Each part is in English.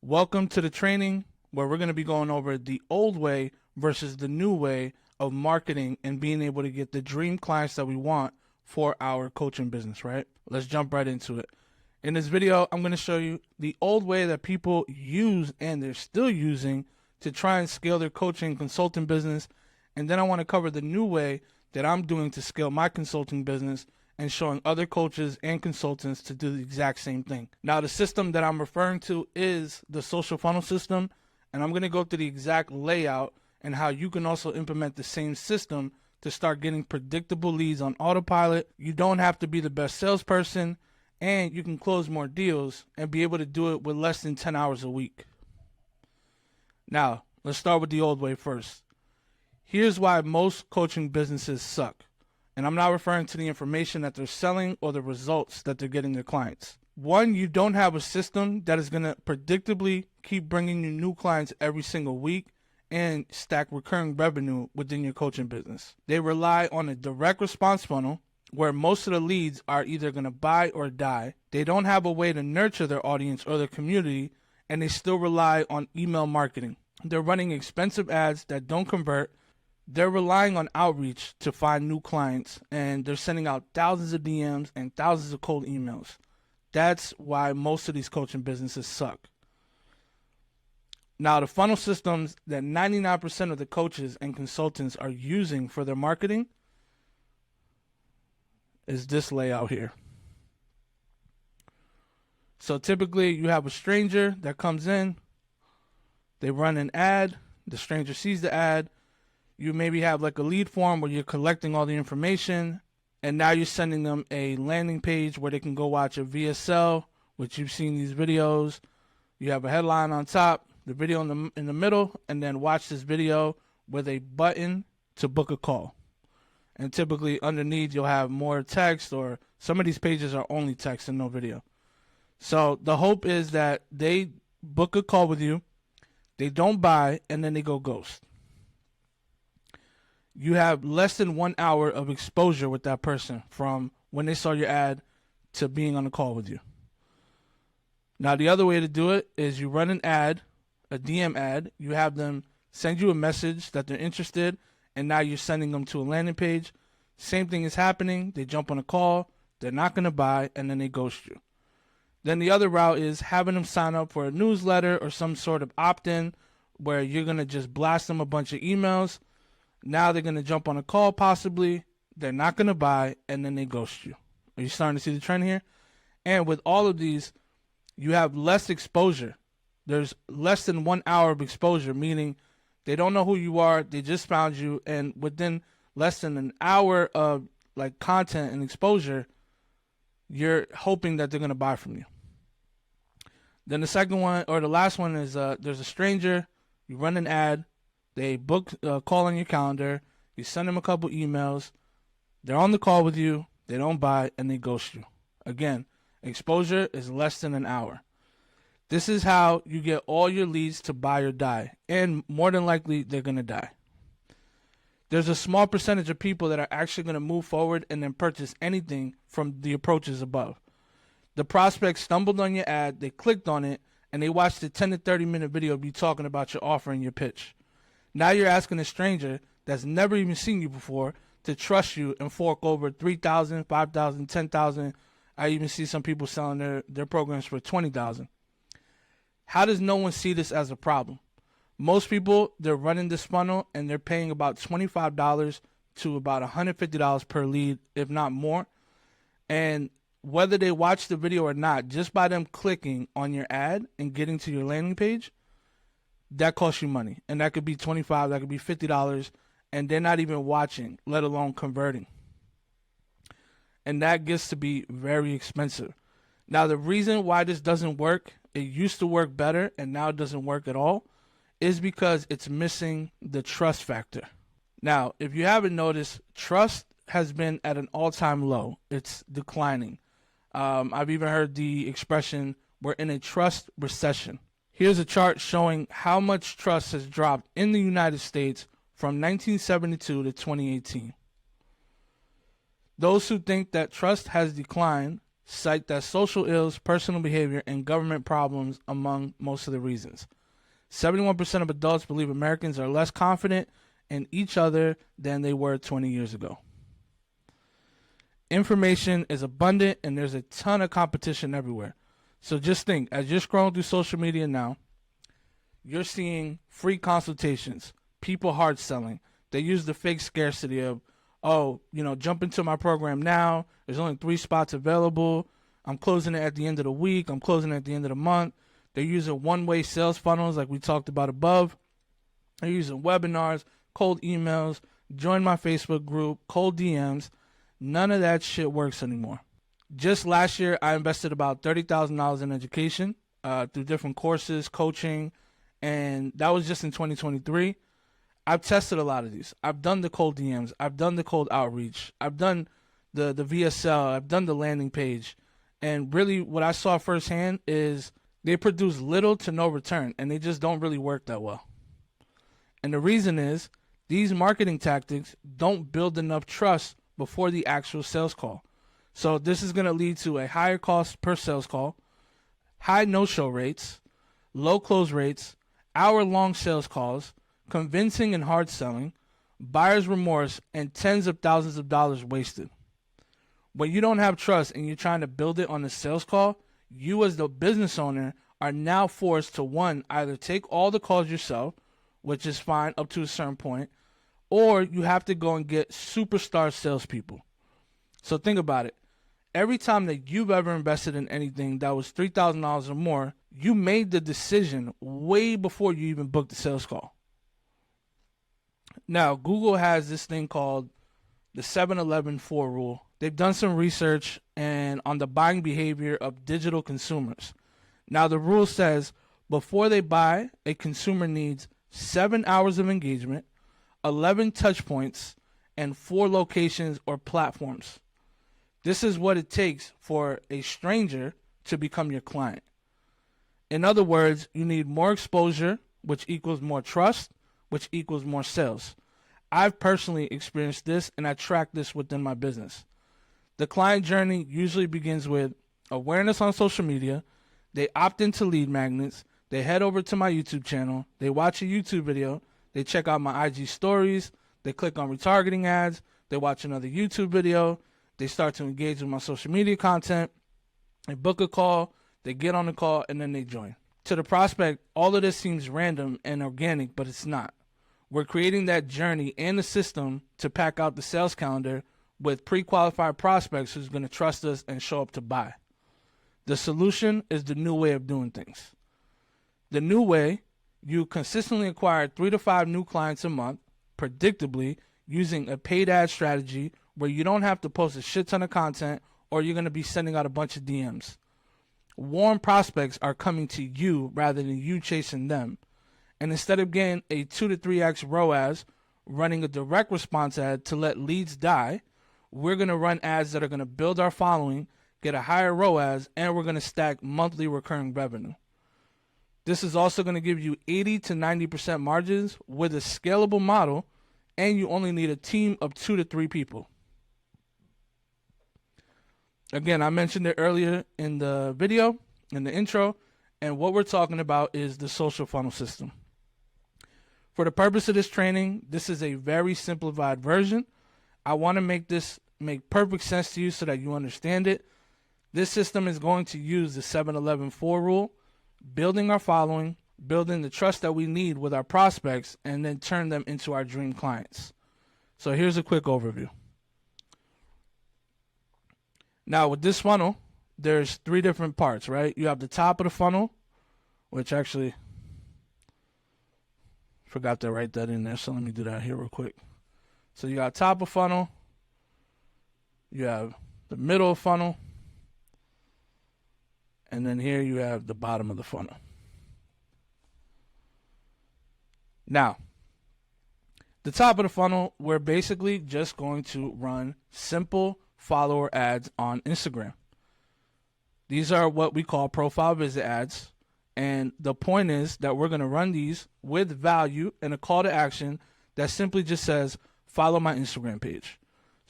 Welcome to the training where we're going to be going over the old way versus the new way of marketing and being able to get the dream clients that we want for our coaching business, right? Let's jump right into it. In this video, I'm going to show you the old way that people use and they're still using to try and scale their coaching and consulting business. And then I want to cover the new way that I'm doing to scale my consulting business and showing other coaches and consultants to do the exact same thing. Now, the system that I'm referring to is the social funnel system, and I'm going to go through the exact layout and how you can also implement the same system to start getting predictable leads on autopilot. You don't have to be the best salesperson, and you can close more deals and be able to do it with less than 10 hours a week. Now, let's start with the old way first. Here's why most coaching businesses suck. And I'm not referring to the information that they're selling or the results that they're getting their clients. One, you don't have a system that is going to predictably keep bringing you new clients every single week and stack recurring revenue within your coaching business. They rely on a direct response funnel where most of the leads are either going to buy or die. They don't have a way to nurture their audience or their community, and they still rely on email marketing. They're running expensive ads that don't convert. They're relying on outreach to find new clients, and they're sending out thousands of DMs and thousands of cold emails. That's why most of these coaching businesses suck. Now, the funnel systems that 99% of the coaches and consultants are using for their marketing is this layout here. So typically you have a stranger that comes in, they run an ad, the stranger sees the ad. You maybe have like a lead form where you're collecting all the information, and now you're sending them a landing page where they can go watch a VSL, which you've seen these videos. You have a headline on top, the video in the middle, and then watch this video with a button to book a call. And typically underneath you'll have more text, or some of these pages are only text and no video. So the hope is that they book a call with you, they don't buy, and then they go ghost. You have less than 1 hour of exposure with that person from when they saw your ad to being on the call with you. Now, the other way to do it is you run an ad, a DM ad. You have them send you a message that they're interested, and now you're sending them to a landing page. Same thing is happening. They jump on a call. They're not going to buy, and then they ghost you. Then the other route is having them sign up for a newsletter or some sort of opt-in where you're going to just blast them a bunch of emails. Now they're going to jump on a call possibly, they're not going to buy, and then they ghost you. Are you starting to see the trend here? And with all of these, you have less exposure. There's less than 1 hour of exposure, meaning they don't know who you are, they just found you, and within less than an hour of like content and exposure, you're hoping that they're going to buy from you. Then the second one, or the last one, is there's a stranger, you run an ad, they book a call on your calendar. You send them a couple emails. They're on the call with you. They don't buy, and they ghost you. Again, exposure is less than an hour. This is how you get all your leads to buy or die. And more than likely, they're going to die. There's a small percentage of people that are actually going to move forward and then purchase anything from the approaches above. The prospect stumbled on your ad. They clicked on it, and they watched the 10 to 30-minute video of you talking about your offer and your pitch. Now you're asking a stranger that's never even seen you before to trust you and fork over $3,000, $5,000, $10,000. I even see some people selling their programs for $20,000. How does no one see this as a problem? Most people, they're running this funnel and they're paying about $25 to about $150 per lead, if not more. And whether they watch the video or not, just by them clicking on your ad and getting to your landing page, that costs you money. And that could be $25, that could be $50, and they're not even watching, let alone converting. And that gets to be very expensive. Now, the reason why this doesn't work, it used to work better and now it doesn't work at all, is because it's missing the trust factor. Now, if you haven't noticed, trust has been at an all-time low. It's declining. I've even heard the expression, we're in a trust recession. Here's a chart showing how much trust has dropped in the United States from 1972 to 2018. Those who think that trust has declined cite that social ills, personal behavior, and government problems among most of the reasons. 71% of adults believe Americans are less confident in each other than they were 20 years ago. Information is abundant and there's a ton of competition everywhere. So just think, as you're scrolling through social media now, you're seeing free consultations, people hard selling. They use the fake scarcity of, oh, jump into my program now. There's only 3 spots available. I'm closing it at the end of the week. I'm closing it at the end of the month. They're using one-way sales funnels like we talked about above. They're using webinars, cold emails, join my Facebook group, cold DMs. None of that shit works anymore. Just last year, I invested about $30,000 in education through different courses, coaching, and that was just in 2023. I've tested a lot of these. I've done the cold DMs. I've done the cold outreach. I've done the VSL. I've done the landing page. And really what I saw firsthand is they produce little to no return, and they just don't really work that well. And the reason is these marketing tactics don't build enough trust before the actual sales call. So this is going to lead to a higher cost per sales call, high no-show rates, low close rates, hour-long sales calls, convincing and hard selling, buyer's remorse, and tens of thousands of dollars wasted. When you don't have trust and you're trying to build it on a sales call, you as the business owner are now forced to, one, either take all the calls yourself, which is fine up to a certain point, or you have to go and get superstar salespeople. So think about it. Every time that you've ever invested in anything that was $3,000 or more, you made the decision way before you even booked the sales call. Now, Google has this thing called the 7-11-4 rule. They've done some research on the buying behavior of digital consumers. Now, the rule says before they buy, a consumer needs 7 hours of engagement, 11 touch points, and 4 locations or platforms. This is what it takes for a stranger to become your client. In other words, you need more exposure, which equals more trust, which equals more sales. I've personally experienced this, and I track this within my business. The client journey usually begins with awareness on social media. They opt into lead magnets. They head over to my YouTube channel. They watch a YouTube video. They check out my IG stories. They click on retargeting ads. They watch another YouTube video. They start to engage with my social media content. They book a call. They get on the call, and then they join. To the prospect, all of this seems random and organic, but it's not. We're creating that journey and the system to pack out the sales calendar with pre-qualified prospects who's going to trust us and show up to buy. The solution is the new way of doing things. The new way, you consistently acquire 3 to 5 new clients a month, predictably, using a paid ad strategy where you don't have to post a shit ton of content or you're going to be sending out a bunch of DMs. Warm prospects are coming to you rather than you chasing them. And instead of getting a 2 to 3x ROAS, running a direct response ad to let leads die, we're going to run ads that are going to build our following, get a higher ROAS, and we're going to stack monthly recurring revenue. This is also going to give you 80 to 90% margins with a scalable model, and you only need a team of 2 to 3 people. Again, I mentioned it earlier in the video, in the intro, and what we're talking about is the social funnel system. For the purpose of this training, this is a very simplified version. I want to make this make perfect sense to you so that you understand it. This system is going to use the 7-11-4 rule, building our following, building the trust that we need with our prospects, and then turn them into our dream clients. So here's a quick overview. Now with this funnel, there's 3 different parts, right? You have the top of the funnel, which actually forgot to write that in there, so let me do that here real quick. So you got top of funnel, you have the middle of funnel, and then here you have the bottom of the funnel. Now, the top of the funnel, we're basically just going to run simple follower ads on Instagram. These are what we call profile visit ads. And the point is that we're going to run these with value and a call to action that simply just says, follow my Instagram page.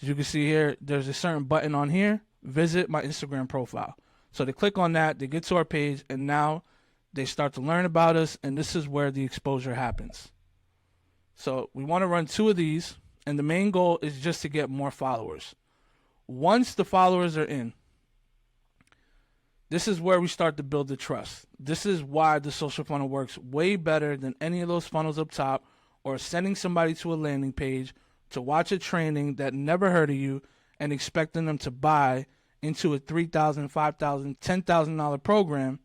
As you can see here, there's a certain button on here visit my Instagram profile. So they click on that, they get to our page, and now they start to learn about us, and this is where the exposure happens. So we want to run 2 of these, and the main goal is just to get more followers. Once the followers are in, this is where we start to build the trust. This is why the social funnel works way better than any of those funnels up top, or sending somebody to a landing page to watch a training that never heard of you and expecting them to buy into a $3,000, $5,000, $10,000 program,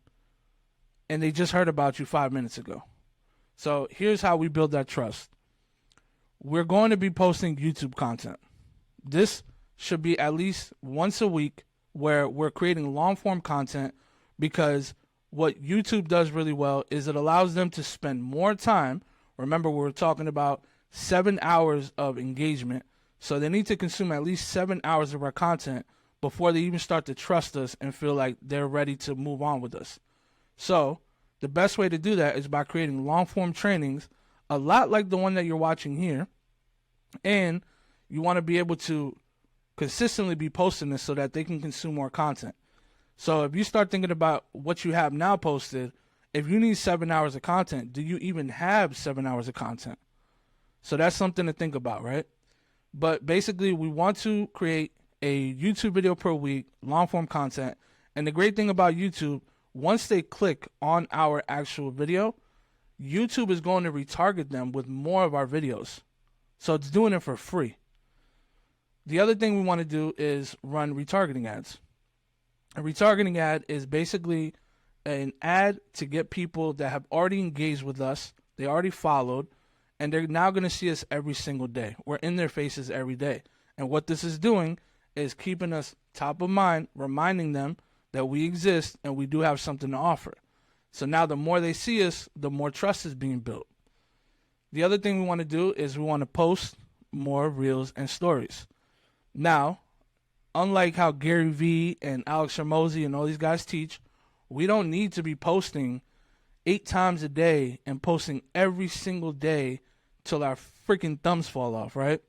and they just heard about you 5 minutes ago. So here's how we build that trust. We're going to be posting YouTube content. This should be at least once a week, where we're creating long form content, because what YouTube does really well is it allows them to spend more time. Remember, we're talking about 7 hours of engagement. So they need to consume at least 7 hours of our content before they even start to trust us and feel like they're ready to move on with us. So the best way to do that is by creating long form trainings, a lot like the one that you're watching here. And you want to be able to consistently be posting this so that they can consume more content. So if you start thinking about what you have now posted, if you need 7 hours of content, do you even have 7 hours of content? So that's something to think about, right? But basically, we want to create a YouTube video per week, long form content. And the great thing about YouTube, once they click on our actual video, YouTube is going to retarget them with more of our videos. So it's doing it for free. The other thing we want to do is run retargeting ads. A retargeting ad is basically an ad to get people that have already engaged with us, they already followed, and they're now going to see us every single day. We're in their faces every day. And what this is doing is keeping us top of mind, reminding them that we exist and we do have something to offer. So now the more they see us, the more trust is being built. The other thing we want to do is we want to post more reels and stories. Now, unlike how Gary Vee and Alex Hormozi and all these guys teach, we don't need to be posting 8 times a day and posting every single day till our freaking thumbs fall off, right?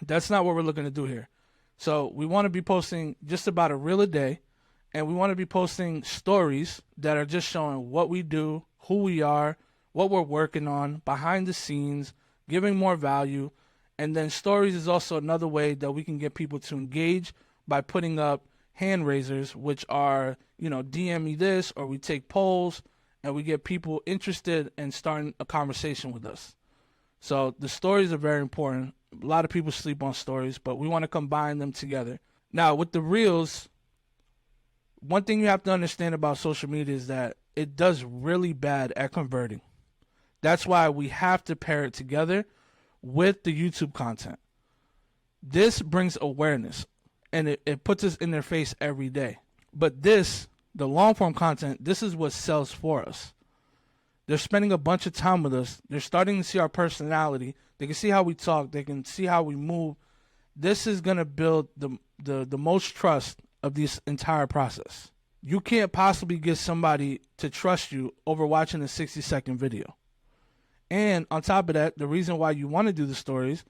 That's not what we're looking to do here. So we want to be posting just about a reel a day, and we want to be posting stories that are just showing what we do, who we are, what we're working on, behind the scenes, giving more value. And then stories is also another way that we can get people to engage by putting up hand raisers, which are, DM me this, or we take polls and we get people interested in starting a conversation with us. So the stories are very important. A lot of people sleep on stories, but we want to combine them together. Now, with the reels, one thing you have to understand about social media is that it does really bad at converting. That's why we have to pair it together with the YouTube content. This brings awareness, and it puts us in their face every day. But this, the long form content, this is what sells for us. They're spending a bunch of time with us. They're starting to see our personality. They can see how we talk. They can see how we move. This is going to build the most trust of this entire process. You can't possibly get somebody to trust you over watching a 60-second video. And on top of that, the reason why you want to do the stories,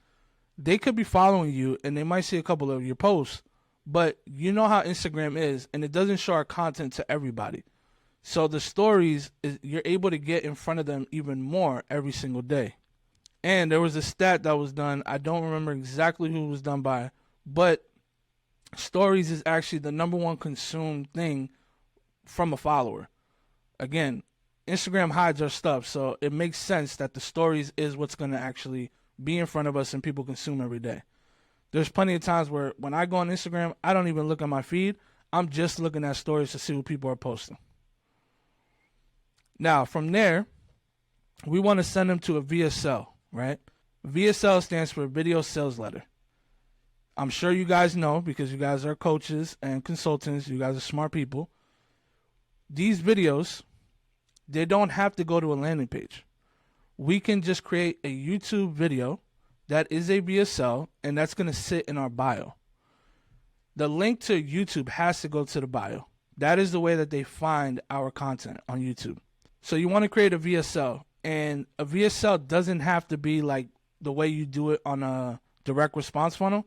they could be following you and they might see a couple of your posts, but you know how Instagram is, and it doesn't show our content to everybody. So the stories, you're able to get in front of them even more every single day. And there was a stat that was done, I don't remember exactly who it was done by, but stories is actually the #1 consumed thing from a follower. Again, Instagram hides our stuff, so it makes sense that the stories is what's going to actually be in front of us and people consume every day. There's plenty of times where when I go on Instagram, I don't even look at my feed. I'm just looking at stories to see what people are posting. Now, from there, we want to send them to a VSL, right? VSL stands for Video Sales Letter. I'm sure you guys know, because you guys are coaches and consultants. You guys are smart people. These videos, they don't have to go to a landing page. We can just create a YouTube video that is a VSL, and that's going to sit in our bio. The link to YouTube has to go to the bio. That is the way that they find our content on YouTube. So you want to create a VSL, and a VSL doesn't have to be like the way you do it on a direct response funnel.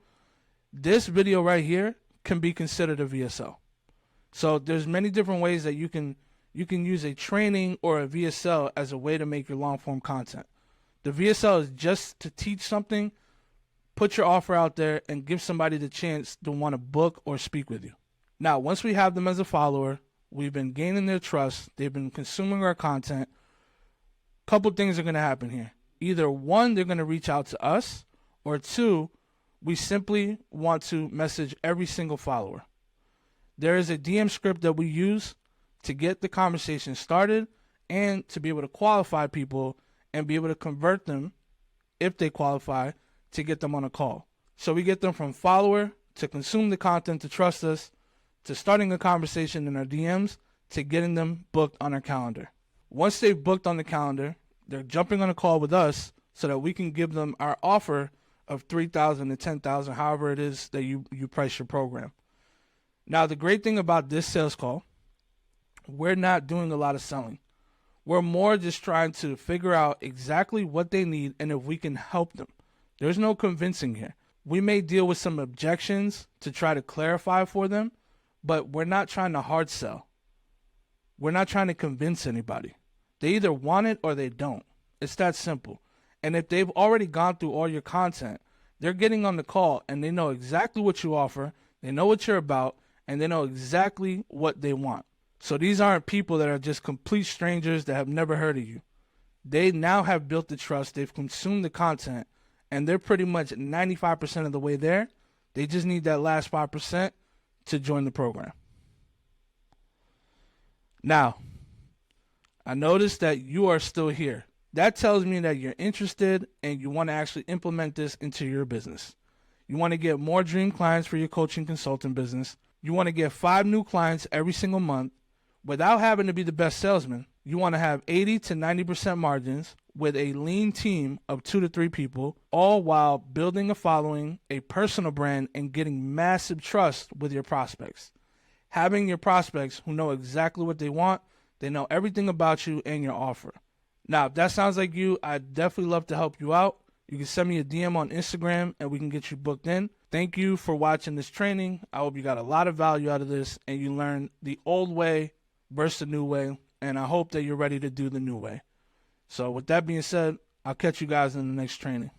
This video right here can be considered a VSL. So there's many different ways that you can use a training or a VSL as a way to make your long form content. The VSL is just to teach something, put your offer out there, and give somebody the chance to want to book or speak with you. Now, once we have them as a follower, we've been gaining their trust, they've been consuming our content, a couple things are going to happen here. Either one, they're going to reach out to us, or two, we simply want to message every single follower. There is a DM script that we use to get the conversation started and to be able to qualify people and be able to convert them, if they qualify, to get them on a call. So we get them from follower to consume the content to trust us, to starting a conversation in our DMs, to getting them booked on our calendar. Once they've booked on the calendar, they're jumping on a call with us so that we can give them our offer of $3,000 to $10,000, however it is that you price your program. Now, the great thing about this sales call, we're not doing a lot of selling. We're more just trying to figure out exactly what they need and if we can help them. There's no convincing here. We may deal with some objections to try to clarify for them, but we're not trying to hard sell. We're not trying to convince anybody. They either want it or they don't. It's that simple. And if they've already gone through all your content, they're getting on the call and they know exactly what you offer, they know what you're about, and they know exactly what they want. So these aren't people that are just complete strangers that have never heard of you. They now have built the trust, they've consumed the content, and they're pretty much 95% of the way there. They just need that last 5% to join the program. Now, I noticed that you are still here. That tells me that you're interested and you want to actually implement this into your business. You want to get more dream clients for your coaching consulting business. You want to get 5 new clients every single month without having to be the best salesman. You want to have 80 to 90% margins with a lean team of 2 to 3 people, all while building a following, a personal brand, and getting massive trust with your prospects. Having your prospects who know exactly what they want, they know everything about you and your offer. Now, if that sounds like you, I'd definitely love to help you out. You can send me a DM on Instagram and we can get you booked in. Thank you for watching this training. I hope you got a lot of value out of this and you learned the old way versus the new way. And I hope that you're ready to do the new way. So with that being said, I'll catch you guys in the next training.